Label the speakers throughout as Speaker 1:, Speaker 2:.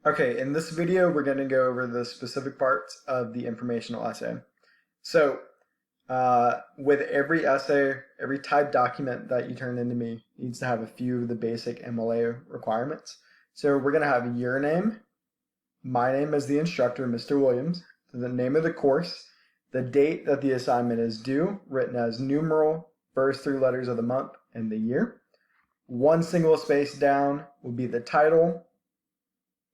Speaker 1: Okay, in this video, we're going to go over the specific parts of the informational essay. So, with every essay, every typed document that you turn into me needs to have a few of the basic MLA requirements. So we're going to have your name, my name as the instructor, Mr. Williams, the name of the course, the date that the assignment is due, written as numeral, first three letters of the month and the year. One single space down will be the title.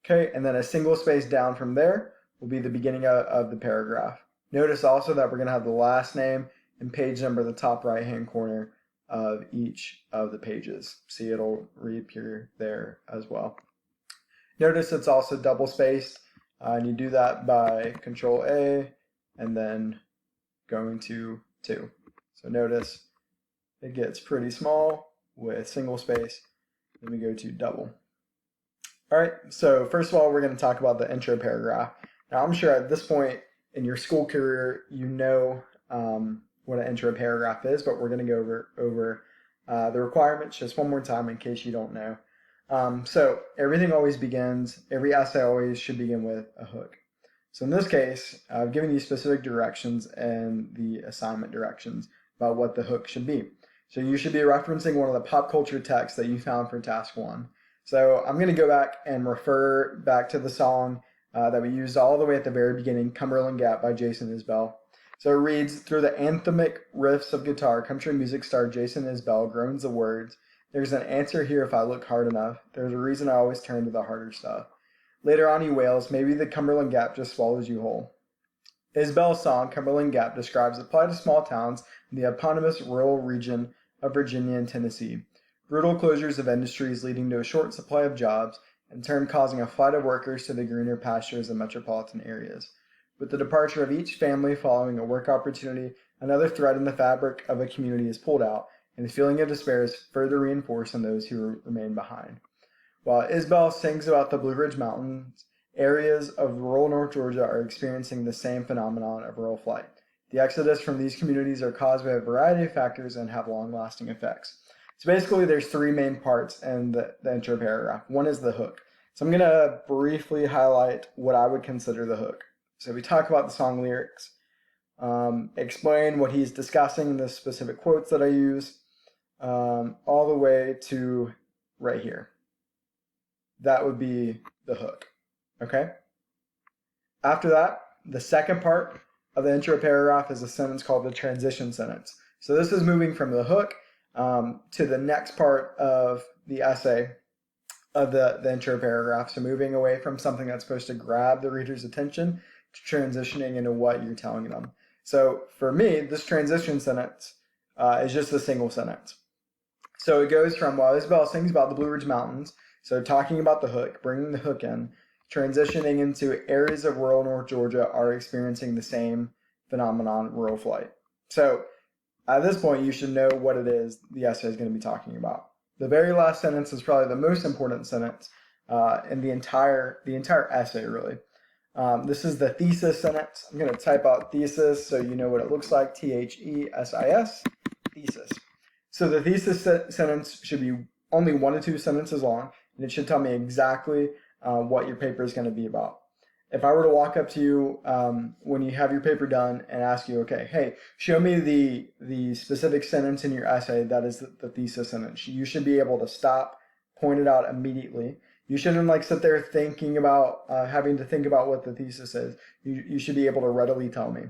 Speaker 1: Okay, and then a single space down from there will be the beginning of the paragraph. Notice also that we're going to have the last name and page number in the top right hand corner of each of the pages. See, it'll reappear there as well. Notice it's also double spaced, and you do that by Control A and then going to 2. So notice it gets pretty small with single space, then we go to double. All right, so first of all, we're going to talk about the intro paragraph. Now, I'm sure at this point in your school career, you know what an intro paragraph is, but we're going to go over the requirements just one more time in case you don't know. So everything always begins, every essay always should begin with a hook. So in this case, I've given you specific directions and the assignment directions about what the hook should be. So you should be referencing one of the pop culture texts that you found for task 1. So I'm going to go back and refer back to the song that we used all the way at the very beginning, Cumberland Gap by Jason Isbell. So it reads, through the anthemic riffs of guitar, country music star Jason Isbell groans the words, there's an answer here if I look hard enough. There's a reason I always turn to the harder stuff. Later on he wails, maybe the Cumberland Gap just swallows you whole. Isbell's song, Cumberland Gap, describes the plight of small towns in the eponymous rural region of Virginia and Tennessee. Brutal closures of industries leading to a short supply of jobs, in turn causing a flight of workers to the greener pastures of metropolitan areas. With the departure of each family following a work opportunity, another thread in the fabric of a community is pulled out, and the feeling of despair is further reinforced in those who remain behind. While Isbell sings about the Blue Ridge Mountains, areas of rural North Georgia are experiencing the same phenomenon of rural flight. The exodus from these communities are caused by a variety of factors and have long-lasting effects. So basically, there's 3 main parts in the intro paragraph. One is the hook. So I'm going to briefly highlight what I would consider the hook. So we talk about the song lyrics, explain what he's discussing, the specific quotes that I use, all the way to right here. That would be the hook. Okay? After that, the second part of the intro paragraph is a sentence called the transition sentence. So this is moving from the hook to the next part of the essay of the intro paragraph. So moving away from something that's supposed to grab the reader's attention to transitioning into what you're telling them. So for me, this transition sentence is just a single sentence. So it goes from, while Isbell sings about the Blue Ridge Mountains, so talking about the hook, bringing the hook in, transitioning into areas of rural North Georgia are experiencing the same phenomenon, rural flight. So at this point, you should know what it is the essay is going to be talking about. The very last sentence is probably the most important sentence in the entire essay, really. This is the thesis sentence. I'm going to type out thesis so you know what it looks like, Thesis, thesis. So the thesis sentence should be only 1 to 2 sentences long, and it should tell me exactly what your paper is going to be about. If I were to walk up to you when you have your paper done and ask you, okay, hey, show me the specific sentence in your essay that is the thesis sentence, you should be able to stop, point it out immediately. You shouldn't sit there thinking about having to think about what the thesis is. You should be able to readily tell me.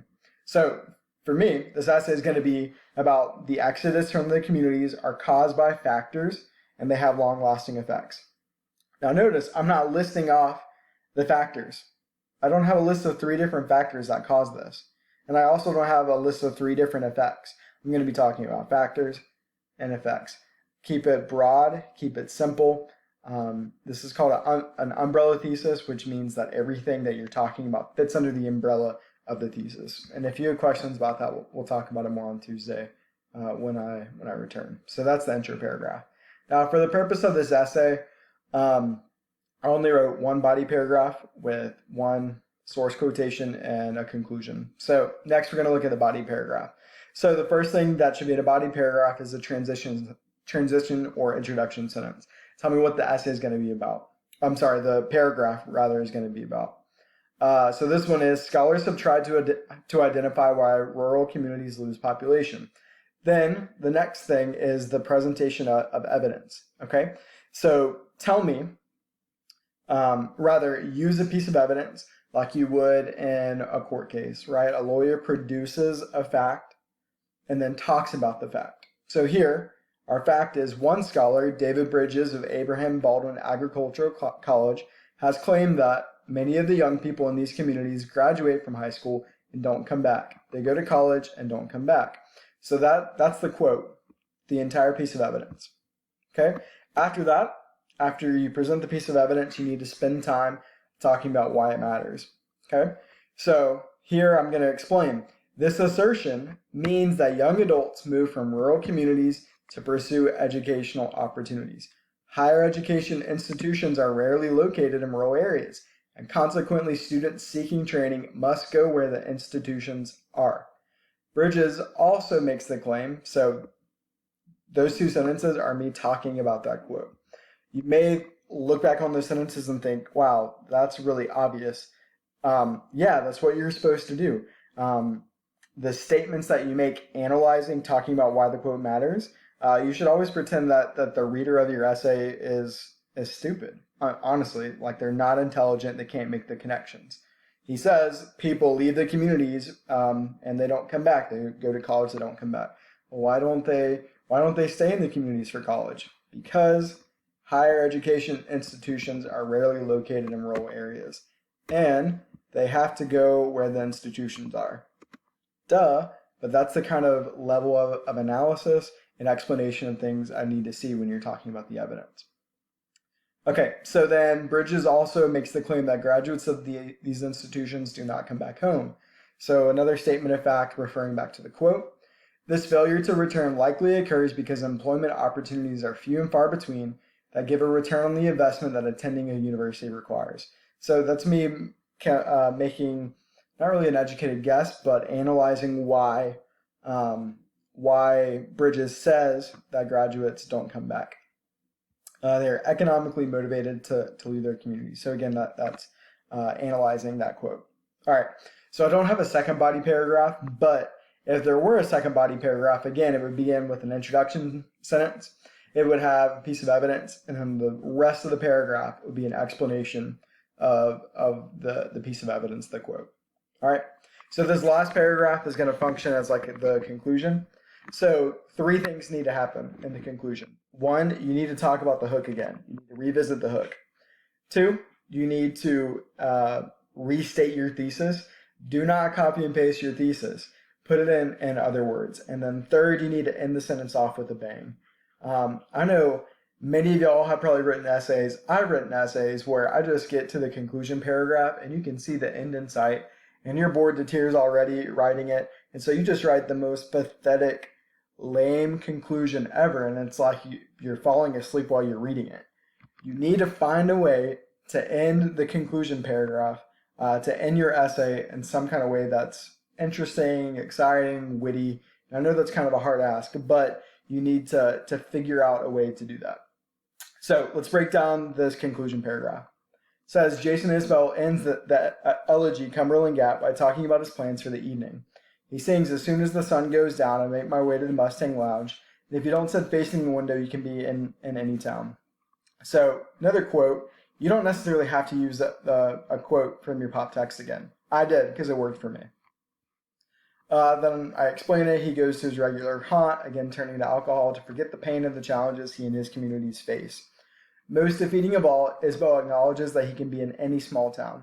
Speaker 1: So for me, this essay is going to be about the exodus from the communities are caused by factors and they have long-lasting effects. Now notice, I'm not listing off the factors. I don't have a list of 3 different factors that cause this. And I also don't have a list of 3 different effects. I'm going to be talking about factors and effects. Keep it broad, keep it simple. This is called an umbrella thesis, which means that everything that you're talking about fits under the umbrella of the thesis. And if you have questions about that, we'll talk about it more on Tuesday when I return. So that's the intro paragraph. Now, for the purpose of this essay, I only wrote 1 body paragraph with 1 source quotation and a conclusion. So next we're going to look at the body paragraph. So the first thing that should be in a body paragraph is a transition or introduction sentence. Tell me what the essay is going to be about. I'm sorry, the paragraph rather is going to be about. So this one is, scholars have tried to identify why rural communities lose population. Then the next thing is the presentation of evidence. Okay, so tell me, rather use a piece of evidence like you would in a court case, right? A lawyer produces a fact and then talks about the fact. So here, our fact is, one scholar, David Bridges of Abraham Baldwin Agricultural College, has claimed that many of the young people in these communities graduate from high school and don't come back. They go to college and don't come back. So that's the quote, the entire piece of evidence. Okay? After that, after you present the piece of evidence, you need to spend time talking about why it matters. Okay? So here I'm going to explain. This assertion means that young adults move from rural communities to pursue educational opportunities. Higher education institutions are rarely located in rural areas, and consequently students seeking training must go where the institutions are. Bridges also makes the claim, so those two sentences are me talking about that quote. You may look back on those sentences and think, wow, that's really obvious. Yeah, that's what you're supposed to do. The statements that you make analyzing, talking about why the quote matters, you should always pretend that the reader of your essay is stupid. Honestly, like they're not intelligent, they can't make the connections. He says people leave the communities and they don't come back. They go to college, they don't come back. Well, why don't they stay in the communities for college? Because higher education institutions are rarely located in rural areas, and they have to go where the institutions are. Duh, but that's the kind of level of analysis and explanation of things I need to see when you're talking about the evidence. Okay, so then Bridges also makes the claim that graduates of these institutions do not come back home. So another statement of fact referring back to the quote. This failure to return likely occurs because employment opportunities are few and far between that give a return on the investment that attending a university requires. So that's me making not really an educated guess, but analyzing why Bridges says that graduates don't come back. They're economically motivated to leave their community. So again, that's analyzing that quote. All right, so I don't have a second body paragraph, but if there were a second body paragraph, again, it would begin with an introduction sentence. It would have a piece of evidence, and then the rest of the paragraph would be an explanation of the piece of evidence, the quote. All right, so this last paragraph is going to function as like the conclusion. So 3 things need to happen in the conclusion. 1, you need to talk about the hook again. You need to revisit the hook. 2, you need to restate your thesis. Do not copy and paste your thesis. Put it in other words. And then 3rd, you need to end the sentence off with a bang. I know many of y'all have probably written essays. I've written essays where I just get to the conclusion paragraph and you can see the end in sight and you're bored to tears already writing it. And so you just write the most pathetic, lame conclusion ever, and it's like you're falling asleep while you're reading it. You need to find a way to end the conclusion paragraph, to end your essay in some kind of way that's interesting, exciting, witty. And I know that's kind of a hard ask, but you need to figure out a way to do that. So let's break down this conclusion paragraph. It says, Jason Isbell ends the elegy Cumberland Gap by talking about his plans for the evening. He sings, as soon as the sun goes down, I make my way to the Mustang Lounge. And if you don't sit facing the window, you can be in any town. So another quote, you don't necessarily have to use a quote from your pop text again. I did, because it worked for me. Then I explain it. He goes to his regular haunt, again turning to alcohol to forget the pain of the challenges he and his communities face. Most defeating of all, Isbell acknowledges that he can be in any small town.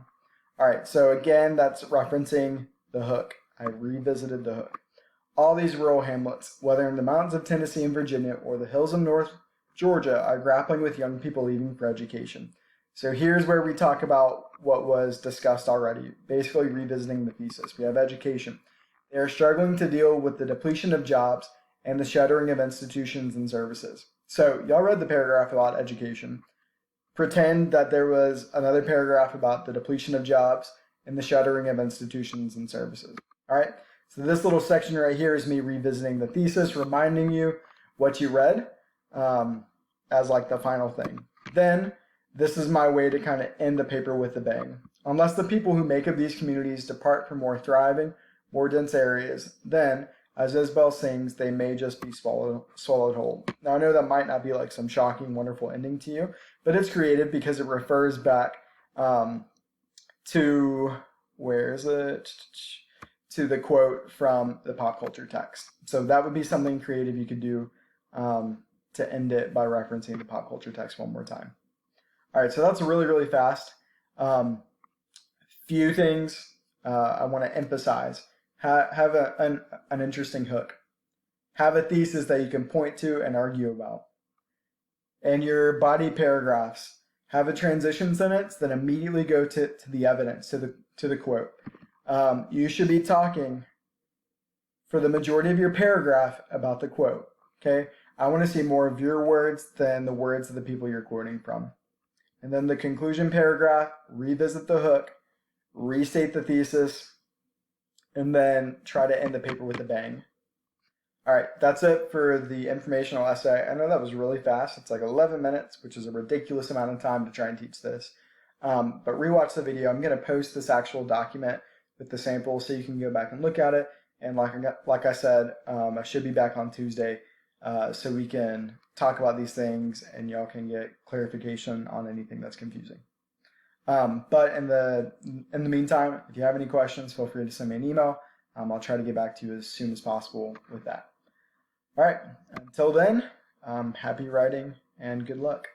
Speaker 1: All right, so again, that's referencing the hook. I revisited the hook. All these rural hamlets, whether in the mountains of Tennessee and Virginia or the hills of North Georgia, are grappling with young people leaving for education. So here's where we talk about what was discussed already, basically revisiting the thesis. We have education. They are struggling to deal with the depletion of jobs and the shuttering of institutions and services. So y'all read the paragraph about education. Pretend that there was another paragraph about the depletion of jobs and the shuttering of institutions and services. All right, so this little section right here is me revisiting the thesis, reminding you what you read as like the final thing. Then This is my way to kind of end the paper with a bang. Unless the people who make of these communities depart for more thriving, more dense areas, then, as Isabel sings, they may just be swallowed whole. Now, I know that might not be like some shocking, wonderful ending to you, but it's creative because it refers back to, where is it? To the quote from the pop culture text. So that would be something creative you could do to end it by referencing the pop culture text one more time. All right, so that's really, really fast. Few things I want to emphasize. Have an interesting hook. Have a thesis that you can point to and argue about. And your body paragraphs, have a transition sentence that immediately go to the evidence, to the quote. You should be talking for the majority of your paragraph about the quote. Okay, I want to see more of your words than the words of the people you're quoting from. And then the conclusion paragraph, revisit the hook, restate the thesis, and then try to end the paper with a bang. All right, that's it for the informational essay. I know that was really fast. It's like 11 minutes, which is a ridiculous amount of time to try and teach this. But rewatch the video. I'm going to post this actual document with the sample so you can go back and look at it. And like I said, I should be back on Tuesday so we can talk about these things and y'all can get clarification on anything that's confusing. But in the meantime, if you have any questions, feel free to send me an email. I'll try to get back to you as soon as possible with that. All right, until then, happy writing and good luck.